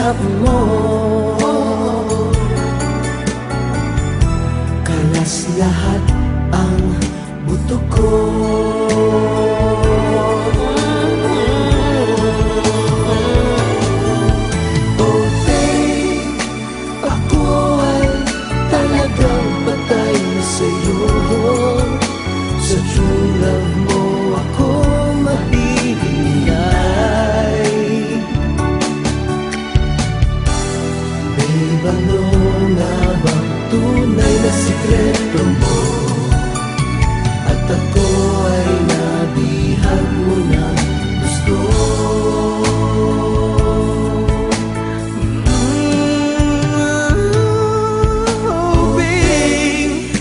sikap mo. Kalas lahat ang buto ko. Oh babe, ako ay talagang patay na sa'yo. Sa true love mo ako mahihintay. Babe, ano nga bang tunay na sikreto mo? At ako ay nabihag mo ng gusto. Oh babe,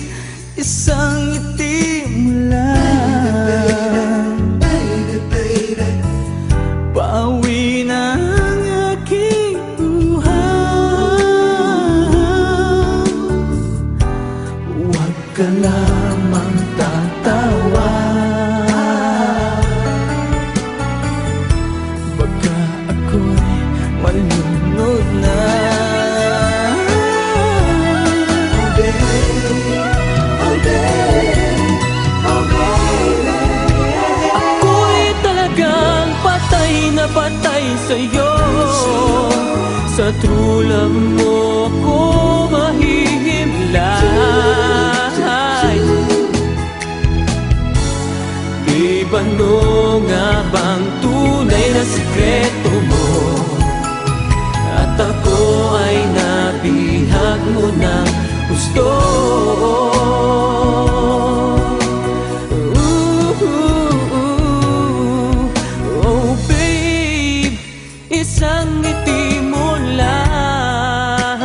isang ngiti mo lang, pauwi na ang aking buhay. Huwag ka lamang tatawa, baka ako'y malunod na. Oh babe, oh babe, oh baby, ako'y talagang patay na patay sa'yo. Sa true love mo ako mahihimlay. Babe, ano nga bang tunay na sikreto mo? At ako ay nabihag mo ng gusto. Oh babe, isang ngiti mo lang,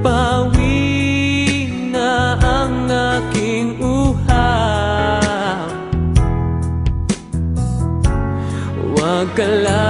pawi na ang aking uhaw. Huwag ka lang